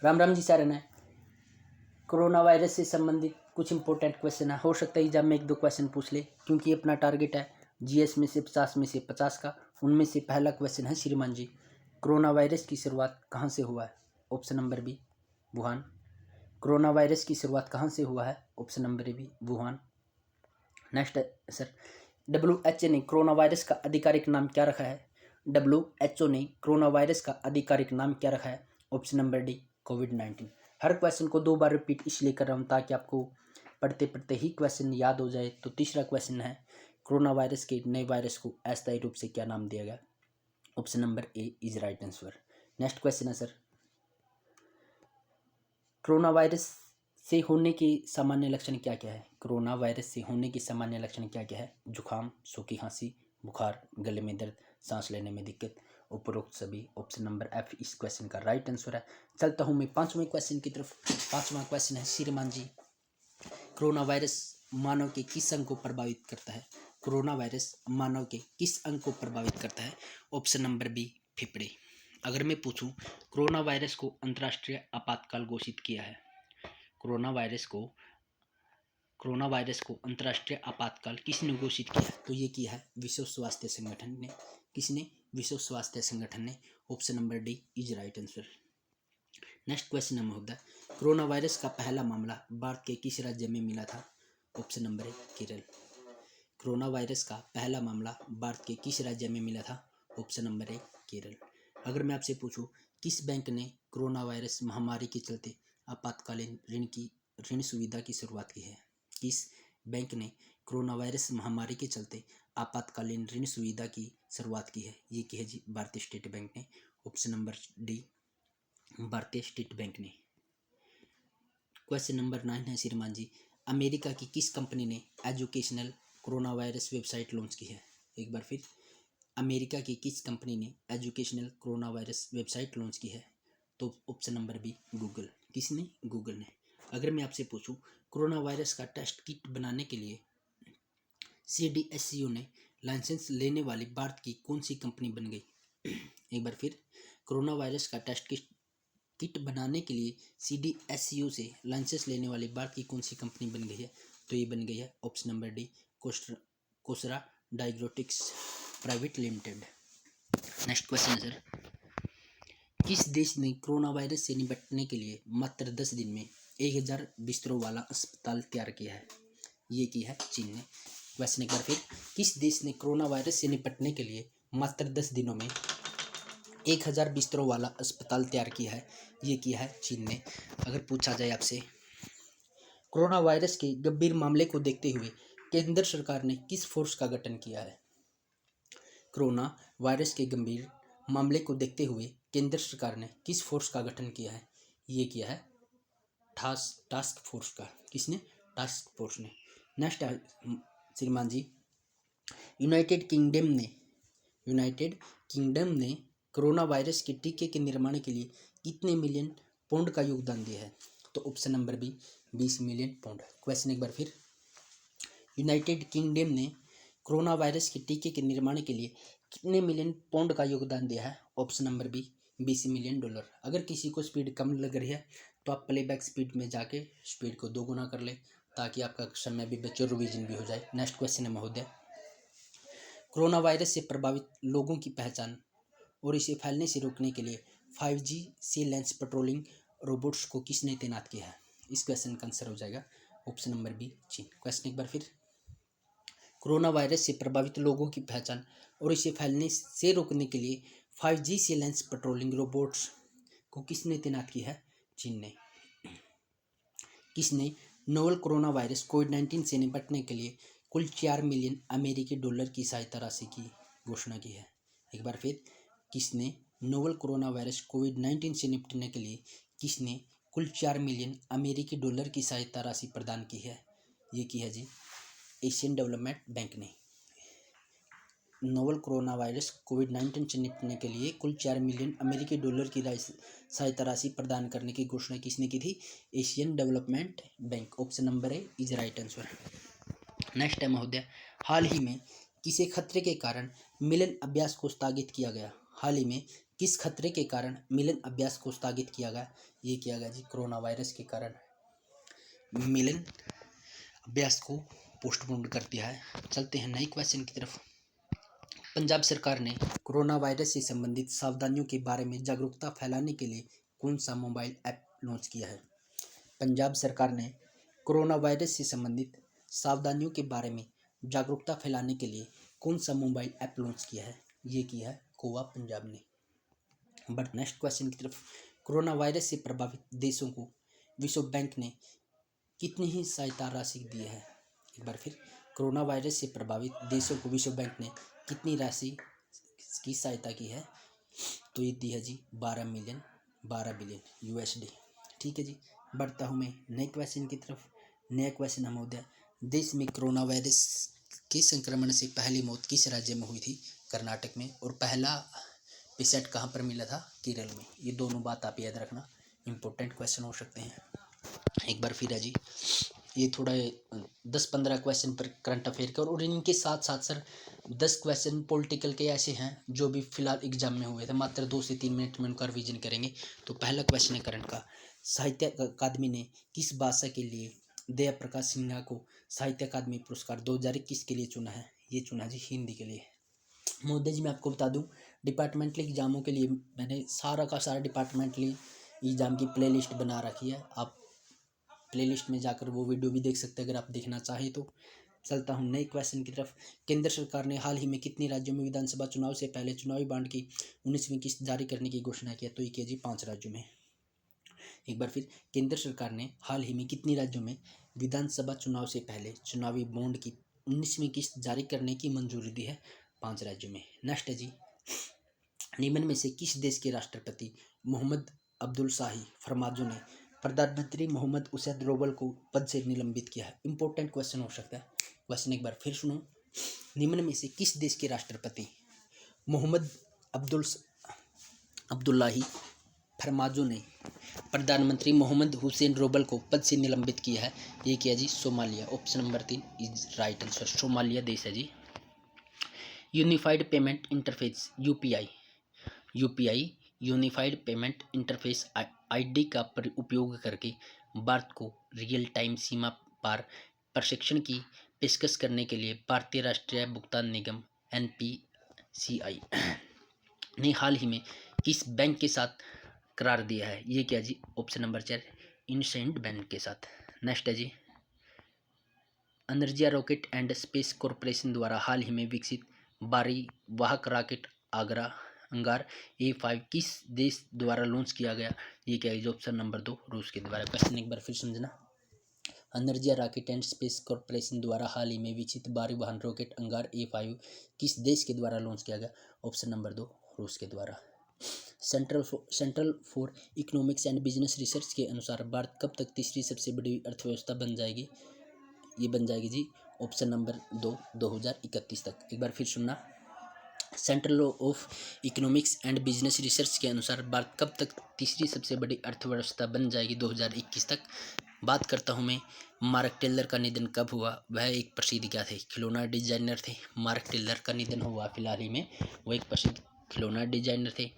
राम राम जी सारे ने। Corona virus से संबंधित कुछ इंपॉर्टेंट क्वेश्चन है, हो सकता है एग्जाम में 1-2 क्वेश्चन पूछ ले, क्योंकि अपना टारगेट है जीएस में से 50 में से 50 का। उनमें से पहला क्वेश्चन है श्रीमान जी, कोरोना वायरस की शुरुआत कहाँ से हुआ है? Option number B Wuhan. Corona virus की शुरुआत कहाँ से हुआ है? Option number B Wuhan. Next sir, WHO ने कोरोना वायरस का आधिकारिक नाम क्या रखा है? WHO ने कोरोना वायरस का आधिकारिक नाम क्या रखा है? ऑप्शन नंबर डी कोविड-19। हर क्वेश्चन को 2 बार रिपीट इसलिए कर रहा हूँ ताकि आपको पढ़ते पढ़ते ही क्वेश्चन याद हो जाए। तो तीसरा क्वेश्चन है, कोरोना वायरस के नए वायरस को अस्थायी रूप से क्या नाम दिया गया? Option number A is right answer. Next question है सर, कोरोना वायरस से होने के सामान्य लक्षण क्या क्या है? कोरोना वायरस से होने के सामान्य लक्षण क्या क्या है? जुकाम, सूखी खांसी, बुखार, गले में दर्द, सांस लेने में दिक्कत। उपरोक्त सभी। ऑप्शन नंबर एफ इस क्वेश्चन का राइट आंसर है। चलता हूँ मैं 5वें क्वेश्चन की तरफ। 5वां क्वेश्चन है श्रीमान जी, कोरोना वायरस मानव के किस अंग को प्रभावित करता है? कोरोना वायरस मानव के किस अंग को प्रभावित करता है? ऑप्शन नंबर बी फेफड़े। अगर मैं पूछूं, कोरोना वायरस को अंतर्राष्ट्रीय आपातकाल घोषित किया है, कोरोना वायरस को अंतर्राष्ट्रीय आपातकाल किसने घोषित किया? तो ये किया है विश्व स्वास्थ्य संगठन ने। किसने? विश्व स्वास्थ्य संगठन ने। Option number D is right answer. Next question हम होता है, कोरोना वायरस का पहला मामला भारत के किस राज्य में मिला था? Option number A Kerala. Corona virus का पहला मामला भारत के किस राज्य में मिला था? Option number A Kerala. अगर मैं आपसे पूछूं, किस बैंक ने कोरोना वायरस महामारी के चलते आपातकालीन ऋण सुविधा की शुरुआत की है? किस बैंक ने कोरोना वायरस महामारी के चलते आपातकालीन ऋण सुविधा की शुरुआत की है? ये की है जी भारतीय स्टेट बैंक ने। ऑप्शन नंबर डी भारतीय स्टेट बैंक ने। क्वेश्चन नंबर 9 है श्रीमान जी, अमेरिका की किस कंपनी ने educational corona virus website launch की है? एक बार फिर, अमेरिका की किस कंपनी ने educational corona virus website launch की है? तो ऑप्शन नंबर बी गूगल। किसने? गूगल ने। अगर मैं आपसे पूछूं, कोरोना वायरस का टेस्ट किट बनाने के लिए CDSCO ने लाइसेंस लेने वाली भारत की कौन सी कंपनी बन गई? एक बार फिर, कोरोना वायरस का टेस्ट किट बनाने के लिए CDSCO से लाइसेंस लेने वाली भारत की कौन सी कंपनी बन गई है? तो ये बन गई है option number D Cosara diagnostics private limited. Next question है सर, किस देश ने कोरोना वायरस से निपटने के लिए मात्र 10 दिन में 1000 बिस्तरों वाला अस्पताल तैयार किया है? ये की है चीन ने। क्वेश्चन एक बार फिर, किस देश ने कोरोना वायरस से निपटने के लिए मात्र 10 दिनों में 1000 बिस्तरों वाला अस्पताल तैयार किया है? ये किया है चीन ने। अगर पूछा जाए आपसे, कोरोना वायरस के गंभीर मामले को देखते हुए केंद्र सरकार ने किस फोर्स का गठन किया है? कोरोना वायरस के गंभीर मामले को देखते हुए केंद्र सरकार ने किस फोर्स का गठन किया है? ये किया है टास्क फोर्स का। किसने? टास्क फोर्स ने। नेक्स्ट श्रीमान जी, यूनाइटेड किंगडम ने कोरोना वायरस के टीके के निर्माण के लिए कितने मिलियन पाउंड का योगदान दिया है? तो option number B 20 million pound. Question एक बार फिर, यूनाइटेड किंगडम ने कोरोना वायरस के टीके के निर्माण के लिए कितने मिलियन पाउंड का योगदान दिया है? Option number B 20 million dollar. अगर किसी को स्पीड कम लग रही है तो आप प्लेबैक स्पीड में जाके स्पीड को 2 गुना कर ले, ताकि आपका समय भी बचे और रिवीजन भी हो जाए। नेक्स्ट क्वेश्चन है महोदय, कोरोना वायरस से प्रभावित लोगों की पहचान और इसे फैलने से रोकने के लिए 5G सर्विलांस पेट्रोलिंग रोबोट्स को किसने तैनात किया है? इस क्वेश्चन का आंसर हो जाएगा ऑप्शन नंबर बी चीन। क्वेश्चन एक बार फिर, कोरोना वायरस से प्रभावित लोगों की पहचान और इसे फैलने से रोकने के लिए 5G सर्विलांस पेट्रोलिंग रोबोट्स को किसने तैनात किया है? चीन ने। किसने नोवल कोरोना वायरस कोविड-19 से निपटने के लिए कुल 4 मिलियन अमेरिकी डॉलर की सहायता राशि की घोषणा की है? एक बार फिर, किसने नोवल कोरोना वायरस कोविड-19 से निपटने के लिए किसने कुल 4 मिलियन अमेरिकी डॉलर की सहायता राशि प्रदान की है? ये की है जी एशियन डेवलपमेंट बैंक ने। नोवल कोरोना वायरस कोविड-19 से निपटने के लिए कुल 4 मिलियन अमेरिकी डॉलर की सहायता राशि प्रदान करने की घोषणा किसने की थी? Asian development bank. Option number A is right answer. Next है महोदय, हाल ही में किसे खतरे के कारण मिलन अभ्यास को स्थगित किया गया? हाल ही में किस खतरे के कारण मिलन अभ्यास को स्थगित किया गया? ये किया गया जी कोरोना वायरस के कारण मिलन अभ्यास को पोस्टपोन कर दिया है। चलते हैं नए क्वेश्चन की तरफ। पंजाब सरकार ने कोरोना वायरस से संबंधित सावधानियों के बारे में जागरूकता फैलाने के लिए कौन सा मोबाइल ऐप लॉन्च किया है? पंजाब सरकार ने कोरोना वायरस से संबंधित सावधानियों के बारे में जागरूकता फैलाने के लिए कौन सा मोबाइल ऐप लॉन्च किया है? ये किया है गोवा पंजाब ने। बट नेक्स्ट क्वेश्चन की तरफ। कोरोना वायरस से प्रभावित देशों को विश्व बैंक ने कितनी ही सहायता राशि दी है? एक बार फिर, कोरोना वायरस से प्रभावित देशों को विश्व बैंक ने कितनी राशि की सहायता की है? तो ये दी है जी 12 बिलियन USD। ठीक है जी, बढ़ता हूँ मैं नए क्वेश्चन की तरफ। नया क्वेश्चन हम होता है, देश में कोरोना वायरस के संक्रमण से पहली मौत किस राज्य में हुई थी? कर्नाटक में। और पहला पेशेंट कहाँ पर मिला था? केरल में। ये दोनों बात आप याद रखना, इंपॉर्टेंट क्वेश्चन हो सकते हैं। एक बार फिर है जी, ये थोड़ा 10-15 क्वेश्चन पर करंट अफेयर के, और इनके साथ साथ सर 10 क्वेश्चन पॉलिटिकल के ऐसे हैं जो भी फिलहाल एग्जाम में हुए थे, मात्र 2 से 3 मिनट में उनका रिवीजन करेंगे। तो पहला क्वेश्चन है करंट का, साहित्य अकादमी ने किस भाषा के लिए दया प्रकाश सिन्हा को साहित्य अकादमी पुरस्कार 2021 के लिए चुना है? ये चुना जी हिंदी के लिए। मोदी जी, मैं आपको बता दूं, डिपार्टमेंटल एग्जामों के लिए मैंने सारा का सारा डिपार्टमेंटली एग्जाम की प्लेलिस्ट बना रखी है। आप प्लेलिस्ट में जाकर वो वीडियो भी देख सकते हैं अगर आप देखना चाहें तो। चलता हूँ नए क्वेश्चन की तरफ। केंद्र सरकार ने हाल ही में कितने राज्यों में विधानसभा चुनाव से पहले चुनावी बांड की 19वीं किस्त जारी करने की घोषणा किया? तो ये किया जी 5 राज्यों में। एक बार फिर, केंद्र सरकार ने हाल ही में कितने राज्यों में विधानसभा चुनाव से पहले चुनावी बॉन्ड की 19वीं किस्त जारी करने की मंजूरी दी है? 5 राज्यों में। नेक्स्ट है जी, निम्न में से किस देश के राष्ट्रपति मोहम्मद अब्दुल शाही फरमाजो ने प्रधानमंत्री मोहम्मद हुसैन रोबल को पद से निलंबित किया है? इंपॉर्टेंट क्वेश्चन हो सकता है। क्वेश्चन एक बार फिर सुनो, निम्न में से किस देश के राष्ट्रपति मोहम्मद अब्दुल्लाही फरमाजो ने प्रधानमंत्री मोहम्मद हुसैन रोबल को पद से निलंबित किया है? ये किया जी Somalia. Option number 3 is right answer, Somalia देश है जी। Unified payment interface UPI unified payment interface ID का उपयोग करके भारत को रियल टाइम सीमा पार प्रशिक्षण की पेशकश करने के लिए भारतीय राष्ट्रीय भुगतान निगम NPCI ने हाल ही में किस बैंक के साथ करार दिया है? ये क्या जी? ऑप्शन नंबर 4 इंडसइंड बैंक के साथ। नेक्स्ट है जी, अनर्जिया रॉकेट एंड स्पेस कॉरपोरेशन द्वारा हाल ही में विकसित भारी वाहक रॉकेट अंगार A5 किस देश द्वारा लॉन्च किया गया? ये क्या है? ऑप्शन नंबर 2 रूस के द्वारा। क्वेश्चन एक बार फिर समझना, अनर्जिया रॉकेट एंड स्पेस कॉरपोरेशन द्वारा हाल ही में विकसित भारी वाहन रॉकेट अंगार A5 किस देश के द्वारा लॉन्च किया गया? ऑप्शन नंबर 2 रूस के द्वारा। Central for economics and business research के अनुसार भारत कब तक तीसरी सबसे बड़ी अर्थव्यवस्था बन जाएगी? ये बन जाएगी जी ऑप्शन नंबर 2 2031 तक। एक बार फिर सुनना, central of economics and business research के अनुसार भारत कब तक तीसरी सबसे बड़ी अर्थव्यवस्था बन जाएगी? 2021 तक। बात करता हूँ मैं, मार्क टेलर का निधन कब हुआ? वह एक प्रसिद्ध क्या थे? खिलौना डिजाइनर थे। मार्क टेलर का निधन हुआ फिलहाल ही में, वो एक प्रसिद्ध खिलौना डिजाइनर थे।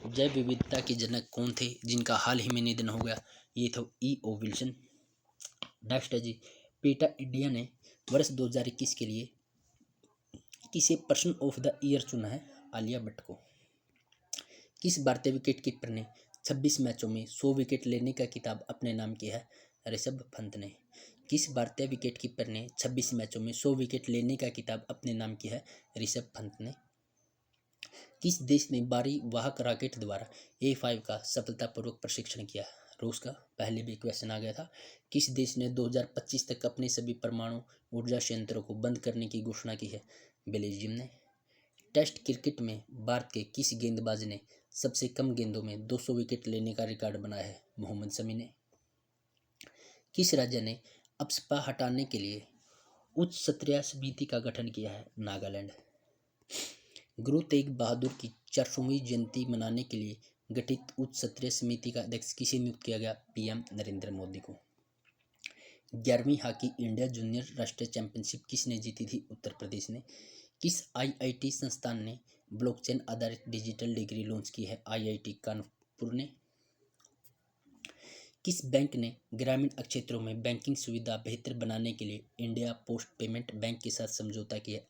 जैव विविधता के जनक कौन थे जिनका हाल ही में निधन हो गया? ये थे E.O. विल्सन। नेक्स्ट है जी, पेटा इंडिया ने वर्ष 2021 के लिए किसे पर्सन ऑफ द ईयर चुना है? आलिया भट्ट को। किस भारतीय विकेट कीपर ने 26 मैचों में 100 विकेट लेने का खिताब अपने नाम किया है? ऋषभ पंत ने। किस भारतीय विकेट कीपर ने 26 मैचों में 100 विकेट लेने का खिताब अपने नाम किया है? ऋषभ पंत ने। किस देश ने भारी वाहक रॉकेट द्वारा A5 का सफलतापूर्वक प्रशिक्षण किया? रूस का। पहले भी क्वेश्चन आ गया था। किस देश ने 2025 तक अपने सभी परमाणु ऊर्जा संयंत्रों को बंद करने की घोषणा की है? बेल्जियम ने। टेस्ट क्रिकेट में भारत के किस गेंदबाज ने सबसे कम गेंदों में 200 विकेट लेने का रिकॉर्ड बनाया है? मोहम्मद शमी ने। किस राज्य ने अफस्पा हटाने के लिए उच्च स्तरीय समिति का गठन किया है? नागालैंड। गुरु तेग बहादुर की 400वीं जयंती मनाने के लिए गठित उच्च स्तरीय समिति का अध्यक्ष किसे नियुक्त किया गया? PM नरेंद्र मोदी को। 11वीं हॉकी इंडिया जूनियर राष्ट्रीय चैंपियनशिप किसने जीती थी? उत्तर प्रदेश ने। किस IIT संस्थान ने ब्लॉकचेन आधारित डिजिटल डिग्री लॉन्च की है आईआईटी कानपुर ने। किस बैंक ने ग्रामीण क्षेत्रों में बैंकिंग सुविधा बेहतर बनाने के लिए इंडिया पोस्ट पेमेंट बैंक के साथ समझौता किया?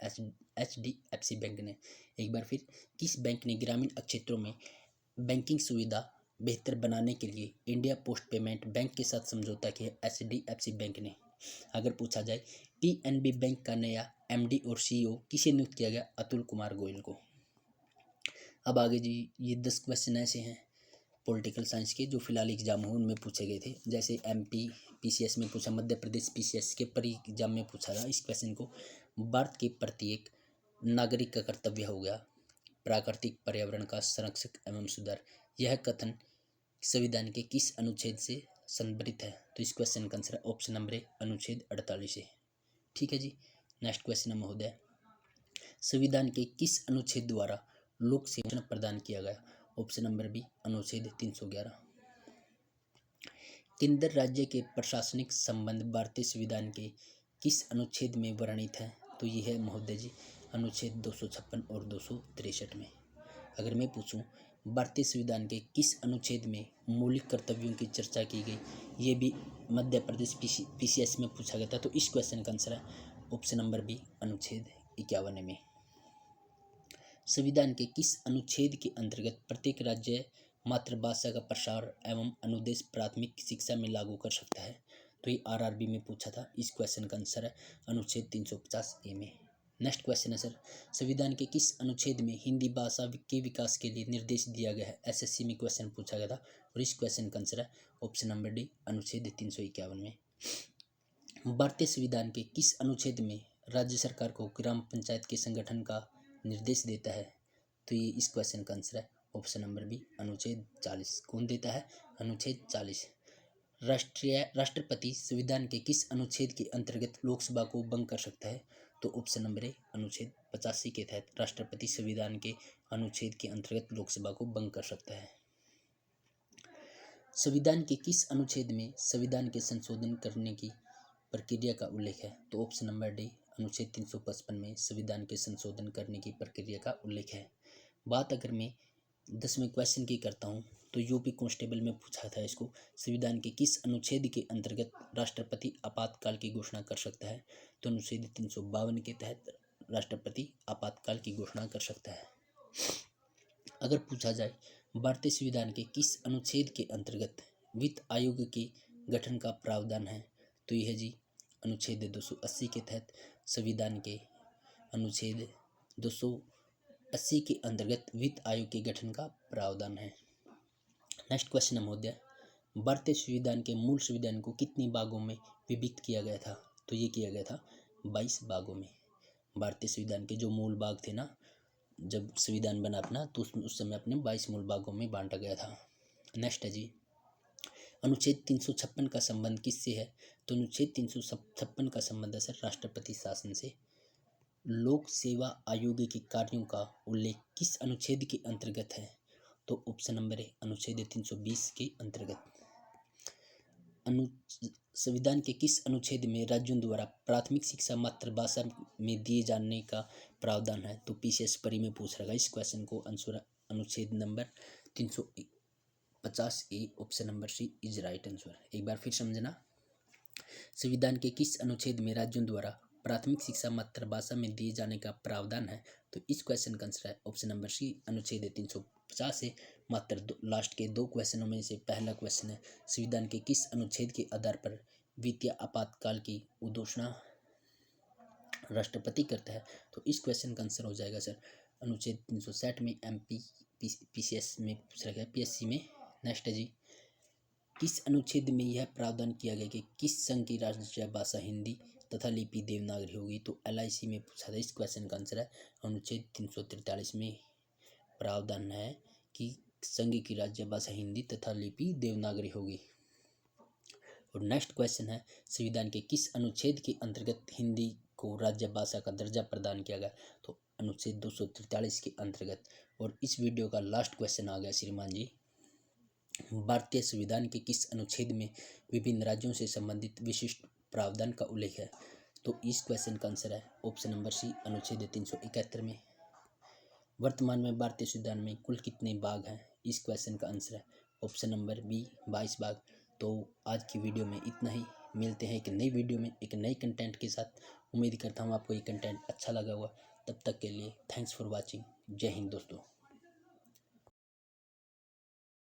एचडीएफसी बैंक ने। एक बार फिर, किस बैंक ने ग्रामीण क्षेत्रों में बैंकिंग सुविधा बेहतर बनाने के लिए इंडिया पोस्ट पेमेंट बैंक के साथ समझौता किया? एचडीएफसी बैंक ने। अगर पूछा जाए पीएनबी बैंक का नया एमडी और सीईओ किसे नियुक्त किया गया? अतुल कुमार गोयल को। अब आगे जी, ये 10 क्वेश्चन ऐसे हैं पॉलिटिकल साइंस के जो फिलहाल एग्जाम हो उनमें पूछे गए थे। जैसे एमपी पीसीएस में पूछा, मध्य प्रदेश पीसीएस के परी एग्जाम में पूछा था इस क्वेश्चन को। भारत के प्रत्येक नागरिक का कर्तव्य हो गया प्राकृतिक पर्यावरण का संरक्षक एवं सुधार। यह कथन संविधान के किस अनुच्छेद से संदर्भित है? तो इस क्वेश्चन का आंसर ऑप्शन नंबर ए अनुच्छेद 48 है। ठीक है जी। नेक्स्ट क्वेश्चन है महोदय, संविधान के किस अनुच्छेद द्वारा लोक सेवा प्रदान किया गया? ऑप्शन नंबर बी अनुच्छेद 311। केंद्र राज्य के प्रशासनिक संबंध भारतीय संविधान के किस अनुच्छेद में वर्णित है? तो ये है महोदय जी अनुच्छेद 256 और 263 में। अगर मैं पूछूं भारतीय संविधान के किस अनुच्छेद में मौलिक कर्तव्यों की चर्चा की गई, ये भी मध्य प्रदेश पीसीएस में पूछा गया था। तो इस क्वेश्चन का आंसर है ऑप्शन नंबर बी अनुच्छेद 51 में। संविधान के किस अनुच्छेद के अंतर्गत प्रत्येक राज्य मातृभाषा का प्रसार एवं अनुदेश प्राथमिक शिक्षा में लागू कर सकता है? तो ये आरआरबी में पूछा था। इस क्वेश्चन का आंसर है अनुच्छेद 350 ए में। नेक्स्ट क्वेश्चन है सर, संविधान के किस अनुच्छेद में हिंदी भाषा के विकास के लिए निर्देश दिया गया है? एसएससी में क्वेश्चन पूछा गया था और इस क्वेश्चन का आंसर है ऑप्शन नंबर डी अनुच्छेद 351 में। भारतीय संविधान के किस अनुच्छेद में राज्य सरकार को ग्राम पंचायत के संगठन का निर्देश देता है? तो ये इस क्वेश्चन का आंसर है ऑप्शन नंबर बी अनुच्छेद 40। कौन देता है? अनुच्छेद 40। राष्ट्रपति संविधान के किस अनुच्छेद के अंतर्गत लोकसभा को भंग कर सकता है? तो ऑप्शन नंबर ए अनुच्छेद 85 के तहत राष्ट्रपति संविधान के अनुच्छेद के अंतर्गत लोकसभा को भंग कर सकता है। संविधान के किस अनुच्छेद में संविधान के संशोधन करने की प्रक्रिया का उल्लेख है? तो ऑप्शन नंबर डी अनुच्छेद 355 में संविधान के संशोधन करने की प्रक्रिया का उल्लेख है। बात अगर मैं 10वें क्वेश्चन की करता हूँ तो यूपी कांस्टेबल में पूछा था इसको, संविधान के किस अनुच्छेद के अंतर्गत राष्ट्रपति आपातकाल की घोषणा कर सकता है? तो अनुच्छेद 352 के तहत राष्ट्रपति आपातकाल की घोषणा कर सकता है। अगर पूछा जाए भारतीय संविधान के किस अनुच्छेद के अंतर्गत वित्त आयोग के गठन का प्रावधान है? तो यह है जी अनुच्छेद 280 के तहत संविधान के अनुच्छेद 280 के अंतर्गत वित्त आयोग के गठन का प्रावधान है। नेक्स्ट क्वेश्चन है महोदय, भारतीय संविधान के मूल संविधान को कितनी भागों में विभक्त किया गया था? तो ये किया गया था 22 भागों में। भारतीय संविधान के जो मूल भाग थे ना, जब संविधान बना अपना तो उस समय अपने 22 मूल भागों में बांटा गया था। नेक्स्ट है जी, अनुच्छेद 356 का संबंध किससे है? तो अनुच्छेद 356 का संबंध है सर राष्ट्रपति शासन से। लोक सेवा आयोग के कार्यों का उल्लेख किस अनुच्छेद के अंतर्गत है? तो ऑप्शन नंबर है अनुच्छेद 320 के अंतर्गत। संविधान के किस अनुच्छेद में राज्यों द्वारा प्राथमिक शिक्षा मातृभाषा में दिए जाने का प्रावधान है? तो पीसीएस परी में पूछ रहा है इस क्वेश्चन को। अनुच्छेद number 350 A option number C is right answer. एक बार फिर समझना, संविधान के किस अनुच्छेद में राज्यों द्वारा प्राथमिक शिक्षा मातृभाषा में दिए जाने का प्रावधान है? तो इस क्वेश्चन का आंसर है ऑप्शन नंबर सी अनुच्छेद 350 से। मात्र लास्ट के 2 क्वेश्चनों में से पहला क्वेश्चन है, संविधान के किस अनुच्छेद के आधार पर वित्तीय आपातकाल की घोषणा राष्ट्रपति करता है? तो इस क्वेश्चन का आंसर हो जाएगा सर अनुच्छेद 360 में। एमपी पीसीएस में पूछ रखा है, पीएससी में। नेक्स्ट है जी, किस अनुच्छेद में यह प्रावधान किया गया कि किस संघ की राष्ट्रीय भाषा हिंदी तथा लिपि देवनागरी होगी? तो एलआईसी में पूछा था। इस क्वेश्चन का आंसर है अनुच्छेद 343 में प्रावधान है कि संघ की राज्य भाषा हिंदी तथा लिपि देवनागरी होगी। और नेक्स्ट क्वेश्चन है, संविधान के किस अनुच्छेद के अंतर्गत हिंदी को राज्य भाषा का दर्जा प्रदान किया गया? तो अनुच्छेद 243 के अंतर्गत। और इस वीडियो का लास्ट क्वेश्चन आ गया श्रीमान जी, भारतीय संविधान के किस अनुच्छेद में विभिन्न राज्यों से संबंधित विशिष्ट प्रावधान का उल्लेख है? तो इस क्वेश्चन का आंसर है ऑप्शन नंबर सी अनुच्छेद 371 में। वर्तमान में भारतीय उद्यान में कुल कितने बाघ हैं? इस क्वेश्चन का आंसर है ऑप्शन नंबर बी 22 बाघ। तो आज की वीडियो में इतना ही। मिलते हैं एक नई वीडियो में एक नई कंटेंट के साथ। उम्मीद करता हूँ आपको ये कंटेंट अच्छा लगा होगा। तब तक के लिए थैंक्स फॉर वॉचिंग। जय हिंद दोस्तों।